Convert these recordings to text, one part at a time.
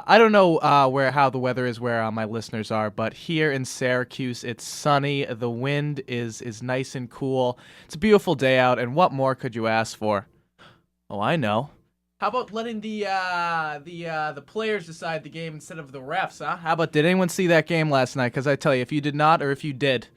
I don't know how the weather is where my listeners are, but here in Syracuse, it's sunny. The wind is nice and cool. It's a beautiful day out, and what more could you ask for? Oh, I know. How about letting the players decide the game instead of the refs, huh? How about did anyone see that game last night? Because I tell you, if you did not, or if you did,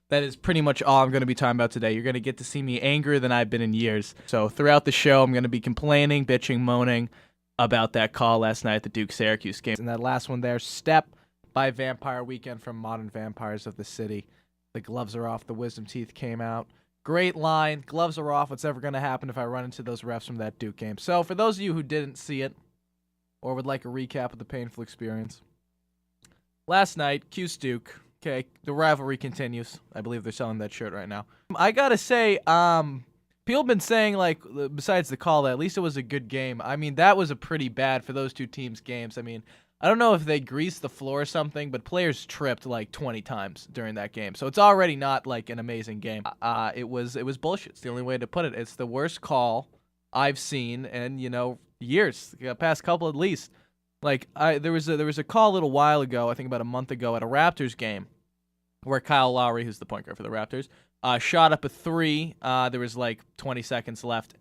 that is pretty much all I'm going to be talking about today. You're going to get to see me angrier than I've been in years. So throughout the show, I'm going to be complaining, bitching, moaning about that call last night at the Duke-Syracuse game. And that last one there, Step by Vampire Weekend from Modern Vampires of the City. The gloves are off, the wisdom teeth came out. Great line, gloves are off, what's ever going to happen if I run into those refs from that Duke game? So for those of you who didn't see it, or would like a recap of the painful experience, last night, Cuse-Duke, okay, the rivalry continues. I believe they're selling that shirt right now. I gotta say, people have been saying, like, besides the call, that at least it was a good game. I mean, that was a pretty bad for those two teams' games. I mean, I don't know if they greased the floor or something, but players tripped like 20 times during that game. So it's already not like an amazing game. It was bullshit. It's the only way to put it. It's the worst call I've seen in, years, past couple at least. Like there was a call a little while ago, I think about a month ago, at a Raptors game where Kyle Lowry, who's the point guard for the Raptors, shot up a three. There was like 20 seconds left.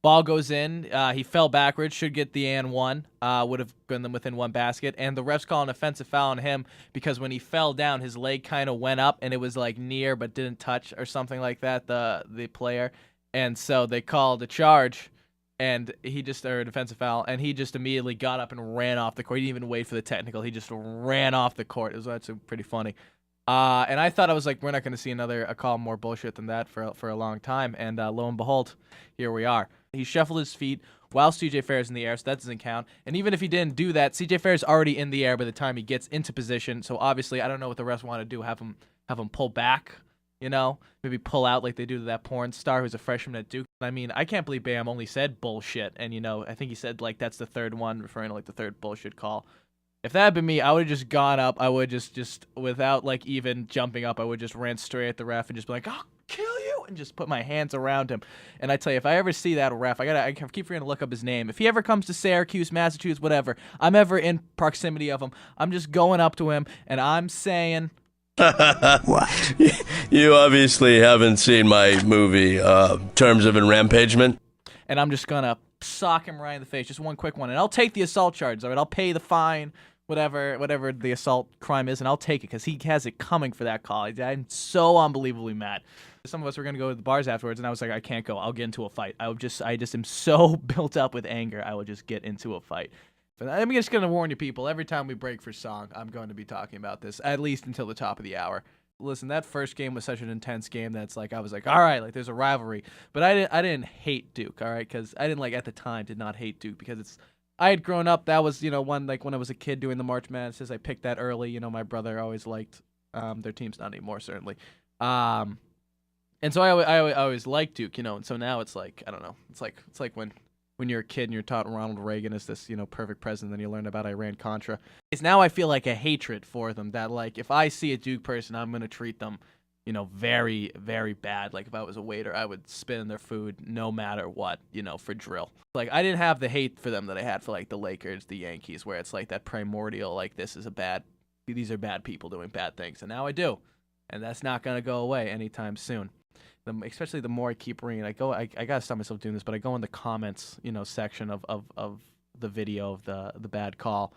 Ball goes in. He fell backwards. Should get the and one. Would have been them within one basket. And the refs call an offensive foul on him because when he fell down, his leg kind of went up and it was like near but didn't touch or something like that. The player, and so they called a charge, and or a defensive foul, and he just immediately got up and ran off the court. He didn't even wait for the technical. He just ran off the court. It was actually pretty funny. And I thought, I was like, we're not going to see a call more bullshit than that for a long time. And lo and behold, here we are. He shuffled his feet while CJ Fair's in the air, so that doesn't count. And even if he didn't do that, CJ Fair's already in the air by the time he gets into position. So obviously, I don't know what the refs want to do. Have him pull back, maybe pull out like they do to that porn star who's a freshman at Duke. I mean, I can't believe Bam only said bullshit. And I think he said like that's the third one, referring to like the third bullshit call. If that had been me, I would have just gone up. I would just without like even jumping up, I would just ran straight at the ref and just be like, "I'll kill you," and just put my hands around him. And I tell you, if I ever see that ref, I keep forgetting to look up his name. If he ever comes to Syracuse, Massachusetts, whatever, I'm ever in proximity of him, I'm just going up to him and I'm saying, "What? You obviously haven't seen my movie, Terms of Enrampagement." And I'm just gonna sock him right in the face, just one quick one, and I'll take the assault charges. All right, I'll pay the fine. Whatever the assault crime is, and I'll take it because he has it coming for that call. I'm so unbelievably mad. Some of us were going to go to the bars afterwards, and I was like, I can't go. I'll get into a fight. I just am so built up with anger, I will just get into a fight. But I'm just going to warn you people, every time we break for song, I'm going to be talking about this, at least until the top of the hour. Listen, that first game was such an intense game that's like, I was like, all right, like there's a rivalry. But I didn't hate Duke, all right? Because I didn't at the time, did not hate Duke because I had grown up. That was, one, like when I was a kid doing the March Madness, I picked that early. My brother always liked their teams, not anymore, certainly. And so I always liked Duke, and so now it's like, I don't know. It's like when you're a kid and you're taught Ronald Reagan is this, perfect president, then you learn about Iran-Contra. It's now I feel like a hatred for them that, like, if I see a Duke person, I'm going to treat them very, very bad. Like, if I was a waiter, I would spit in their food no matter what, for drill. Like, I didn't have the hate for them that I had for, like, the Lakers, the Yankees, where it's, like, that primordial, like, these are bad people doing bad things. And now I do. And that's not going to go away anytime soon. Especially the more I keep reading, I got to stop myself doing this, but I go in the comments, section of the video of the bad call.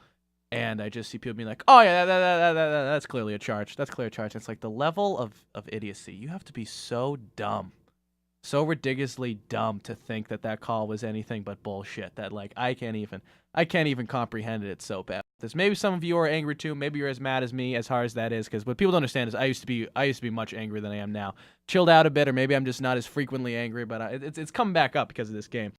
And I just see people being like, "Oh yeah, that's clearly a charge. That's clearly a charge." And it's like the level of idiocy. You have to be so dumb, so ridiculously dumb to think that call was anything but bullshit. That like I can't even comprehend it. It's so bad. Maybe some of you are angry too. Maybe you're as mad as me, as hard as that is. Because what people don't understand is I used to be much angrier than I am now. Chilled out a bit, or maybe I'm just not as frequently angry. But it's coming back up because of this game.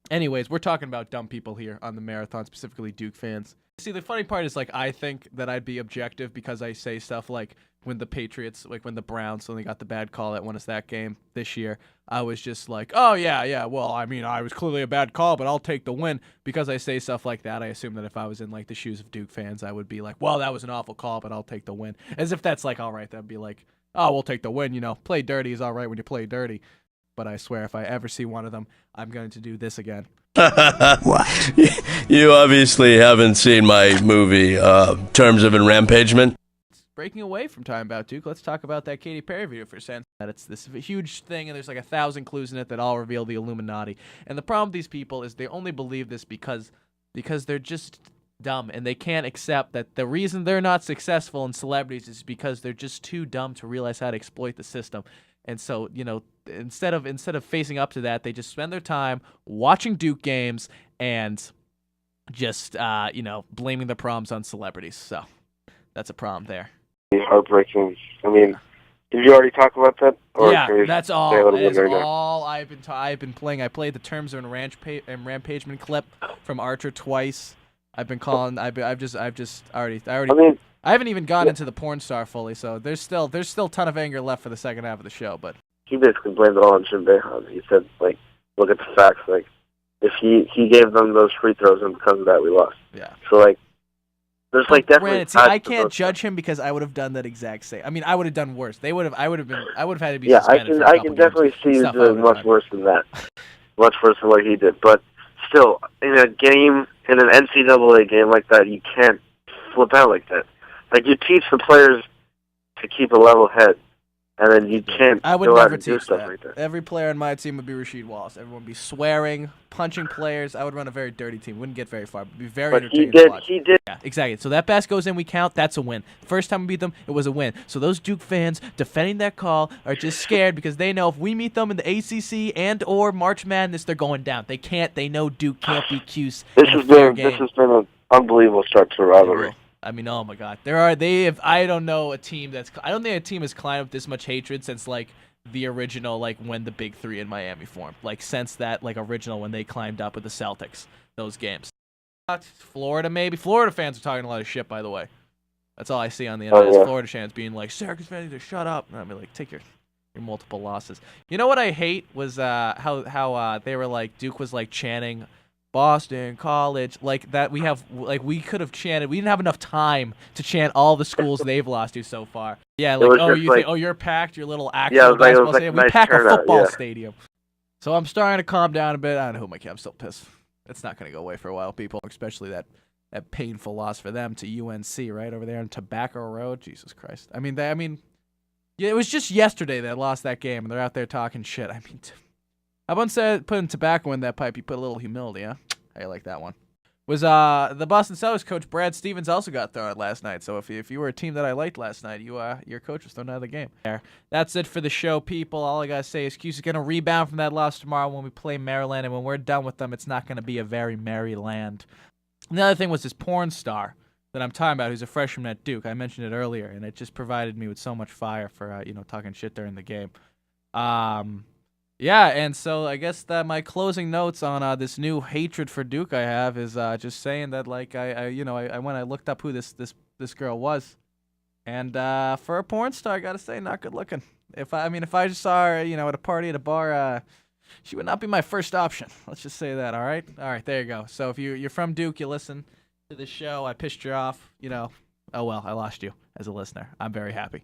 Anyways, we're talking about dumb people here on the marathon, specifically Duke fans. See, the funny part is, like, I think that I'd be objective because I say stuff like when the Patriots, like when the Browns only got the bad call that won us that game this year, I was just like, oh, yeah, well, I mean, I was clearly a bad call, but I'll take the win. Because I say stuff like that, I assume that if I was in, like, the shoes of Duke fans, I would be like, well, that was an awful call, but I'll take the win. As if that's, like, all right. That'd be like, oh, we'll take the win, play dirty is all right when you play dirty. But I swear, if I ever see one of them, I'm going to do this again. What? You obviously haven't seen my movie, Terms of Enrampagement. Breaking away from talking about Duke, let's talk about that Katy Perry video for a second. That it's this huge thing, and there's like 1,000 clues in it that all reveal the Illuminati. And the problem with these people is they only believe this because they're just dumb, and they can't accept that the reason they're not successful in celebrities is because they're just too dumb to realize how to exploit the system. And so, instead of facing up to that, they just spend their time watching Duke games and just blaming the problems on celebrities. So that's a problem there. Heartbreaking. I mean, did you already talk about that? Or That's all. That's all I've been playing. I played the Terms of Enrampagement clip from Archer twice. I've been calling. I haven't even gotten into the porn star fully, so there's still a ton of anger left for the second half of the show. But he basically blamed it all on Jim Behan. He said, like, look at the facts. Like, if he gave them those free throws, and because of that, we lost. Yeah. So like. There's like definitely. I can't judge him because I would have done that exact same. I mean, I would have done worse. I would have had to be suspended. I can definitely see you doing much worse than that. Much worse than what he did. But still, in an NCAA game like that, you can't flip out like that. Like, you teach the players to keep a level head, and then you can't go out and do stuff like that. Every player on my team would be Rasheed Wallace. Everyone would be swearing, punching players. I would run a very dirty team. Wouldn't get very far. It would be very entertaining to watch. He did. Yeah, exactly. So that basket goes in, we count, that's a win. First time we beat them, it was a win. So those Duke fans defending that call are just scared because they know if we meet them in the ACC and or March Madness, they're going down. They know Duke can't beat Cuse in a fair game. This has been an unbelievable start to a rivalry. I mean, oh my God, I don't think a team has climbed up this much hatred since like the original, like when the Big Three in Miami formed, like since that like original when they climbed up with the Celtics, those games. Florida maybe. Florida fans are talking a lot of shit, by the way. That's all I see on the internet. Is Florida fans being like, Syracuse fans, to shut up. And I mean, like, take your multiple losses. You know what I hate was how they were like Duke was like chanting Boston College, like that we could have chanted. We didn't have enough time to chant all the schools they've lost to so far. Yeah, like you're packed, your little actual basketball stadium. We pack a football stadium. So I'm starting to calm down a bit. I don't know who my kid. I'm still pissed. It's not gonna go away for a while, people. Especially that painful loss for them to UNC right over there on Tobacco Road. Jesus Christ. I mean, yeah, it was just yesterday they lost that game, and they're out there talking shit. I mean, I once said putting tobacco in that pipe, you put a little humility, huh? I like that one. Was the Boston Celtics coach Brad Stevens also got thrown out last night. So if you were a team that I liked last night, your coach was thrown out of the game. That's it for the show, people. All I gotta say is Cuse is gonna rebound from that loss tomorrow when we play Maryland, and when we're done with them, it's not gonna be a very merry land. And the other thing was this porn star that I'm talking about, who's a freshman at Duke. I mentioned it earlier, and it just provided me with so much fire for talking shit during the game. Yeah, and so I guess that my closing notes on this new hatred for Duke I have is just saying that like I when I looked up who this girl was, and for a porn star, I gotta say, not good looking. If I just saw her at a party at a bar, she would not be my first option. Let's just say that. All right, there you go. So if you're from Duke, you listen to the show. I pissed you off. Oh well, I lost you as a listener. I'm very happy.